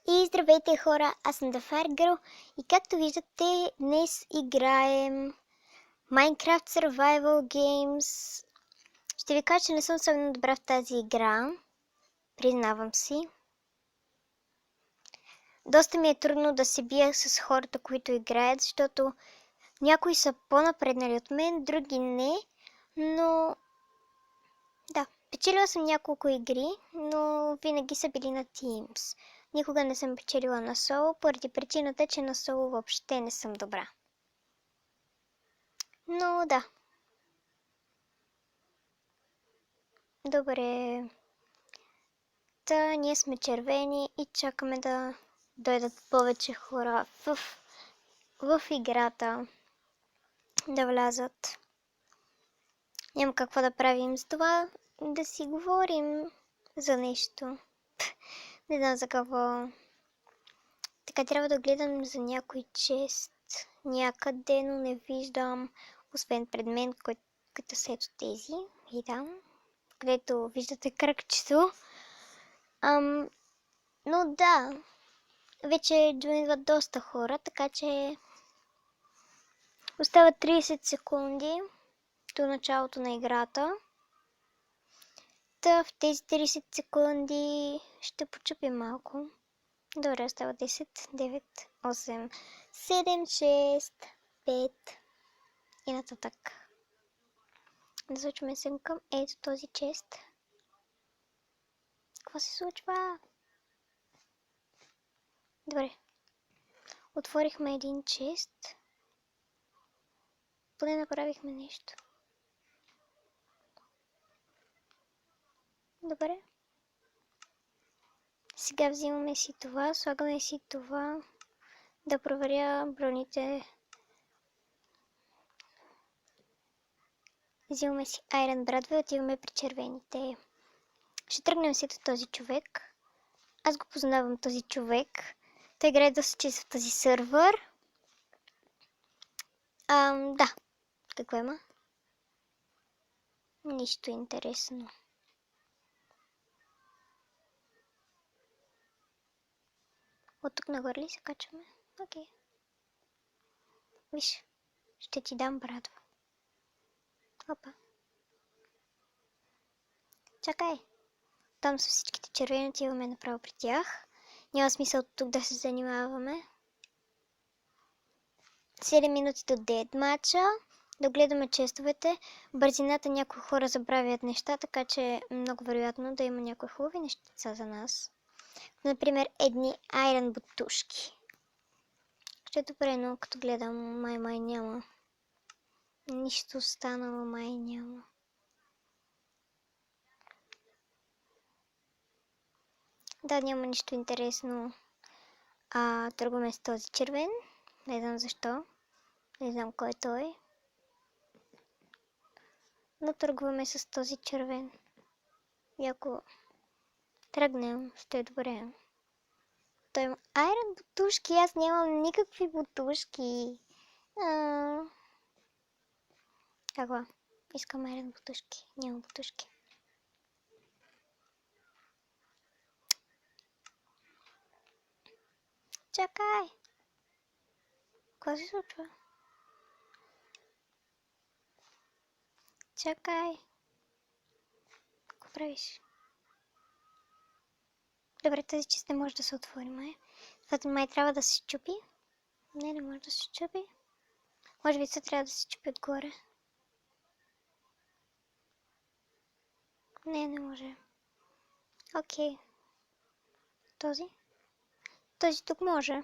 И здравейте хора, аз съм The Fire Girl и както виждате, днес играем Minecraft Survival Games. Ще ви кажа, че не съм особено добра в тази игра, признавам си. Доста ми е трудно да се бия с хората, които играят, защото някои са по-напреднали от мен, други не, но да, печелила съм няколко игри, но винаги са били на Teams. Никога не съм печелила на соло, поради причината, че на соло въобще не съм добра. Но да. Добре. Та, ние сме червени и чакаме да дойдат повече хора в играта. Да влязат. Няма какво да правим с това, да си говорим за нещо. Не знам за какво. Така трябва да гледам за някой чест някъде, но не виждам, освен пред мен, които са ето тези. И там, където виждате кръгчето. Но да, вече джойнват доста хора, така че остават 30 секунди до началото на играта. Та в тези 30 секунди ще почупим малко. Добре, остава 10, 9, 8, 7, 6, 5 и нататък. Насочваме се към ето този чест. Какво се случва? Добре. Отворихме един чест. Поне направихме нещо. Добре. Сега взимаме си това, слагаме си това. Да проверя броните. Взимаме си Iron Bradway, отиваме при червените. Ще тръгнем си до този човек. Аз го познавам този човек. Той играе доста често в този сървър. Да. Какво има? Нищо интересно. От тук нагоре ли се качваме? Окей. Виж, ще ти дам брадва. Опа. Чакай. Там са всичките червени, отиваме направо при тях. Няма смисъл тук да се занимаваме. 7 минути до дед матча. Да гледаме честовете. Бързината някои хора забравят неща, така че е много вероятно да има някои хубави нещица за нас. Например, едни айрон бутушки. Ще е добре, но като гледам, май няма. Нищо останало май няма. Да, няма нищо интересно. Тръгваме с този червен. Не знам защо. Не знам кой е той. Но тръгваме с този червен. И ако тръгнем, ще е добре. Той има айрон бутушки. Аз нямам никакви бутушки. Какво? Искам айрон бутушки. Няма бутушки. Чакай! Какво се случва? Чакай! Какво правиш? Добре, тази чест не може да се отвори, май. Това май трябва да се чупи. Не може да се чупи. Може би това трябва да се чупи отгоре. Не може. Окей. Този тук може.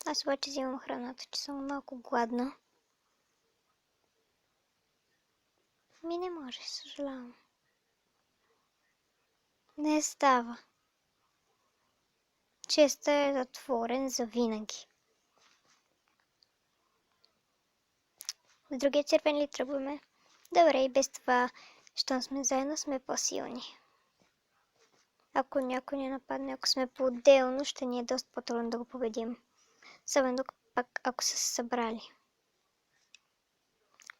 Аз обаче взимам храната, че съм малко гладна. Не може, съжалявам. Не става. Честът е затворен за винаги. В другия червен ли тръгваме? Добре, и без това, щом сме заедно, сме по-силни. Ако някой ни нападне, ако сме по-отделно, ще ни е доста по-трудно да го победим. Особено пак, ако са се събрали.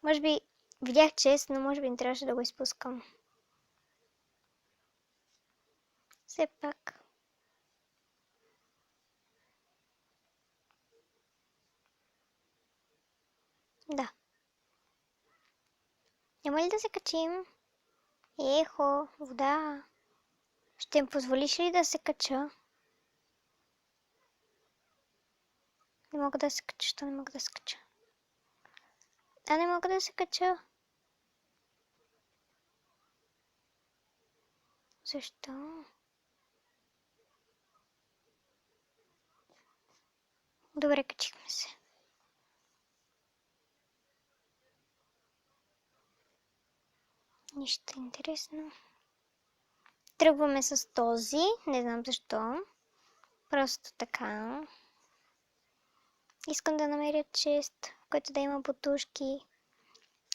Може би видях чест, но може би не трябваше да го изпускам. Все пак. Няма ли да се качим? Ехо, вода. Ще ми позволиш ли да се кача? Не мога да се кача, що не мога да се кача? Не мога да се кача. Защо? Добре, качихме се. Нищо интересно. Тръгваме с този. Не знам защо. Просто така. Искам да намеря чест, в който да има бутушки.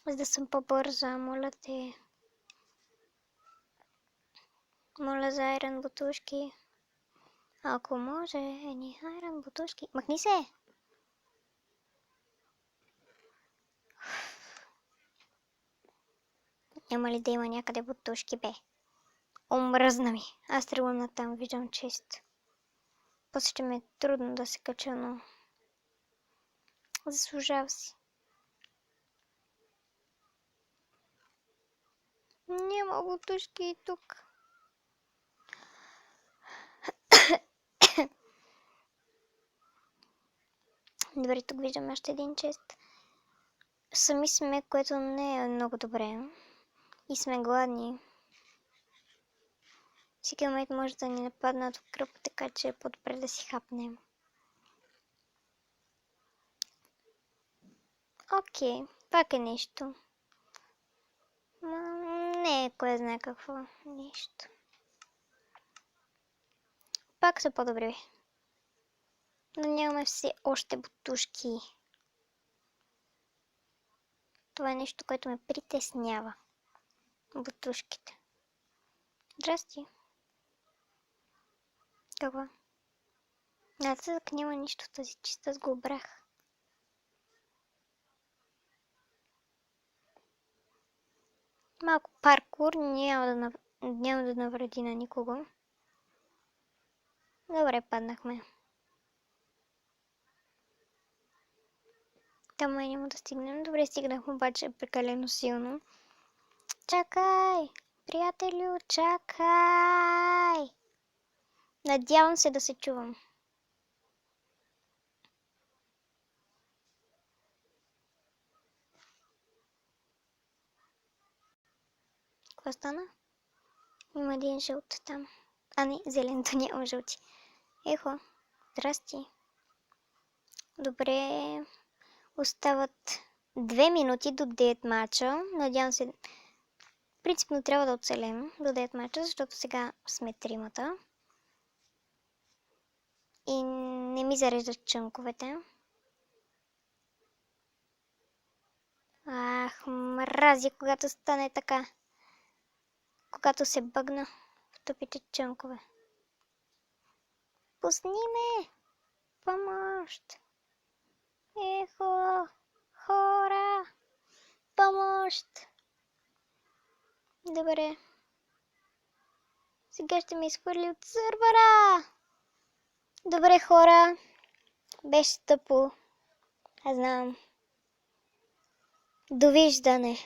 За да съм по-бърза, моля те. Моля за айрон бутушки. Ако може, ни айрон бутушки. Махни се! Няма ли да има някъде бутушки, бе? Омръзна ми. Аз тръгвам натам, виждам чест. После ще ми е трудно да се кача, но заслужава си. Няма бутушки тук. Добре, тук виждам още един чест. Сами сме, което не е много добре. И сме гладни. Всеки момент може да ни нападнат в кръв, така че е по-добре да си хапнем. Окей, пак е нещо. Не е кой знае какво нещо. Пак са по-добри. Но нямаме все още бутушки. Това е нещо, което ме притеснява. Бутушките. Здрасти. Какво? Тук няма нищо в този чист, аз го обрах. Малко паркур няма да навреди на никого. Добре, паднахме. Там май няма да стигнем. Добре, стигнахме, обаче прекалено силно. Чакай! Приятелю, чакай! Надявам се да се чувам. Какво стана? Има един жълт там. Не, зеленото няма жълти. Ехо, здрасти. Добре, остават 2 минути до 9 мача. Надявам се, принципно трябва да оцелем до 9 мача, защото сега сме тримата. И не ми зареждат чънковете. Мрази, когато стане така. Когато се бъгна в тъпите чънкове. Пусни ме! Помощ! Ехо! Хора! Помощ! Добре. Сега ще ме изхвърли от сървъра! Добре, хора. Беше тъпо. Аз знам. Довиждане.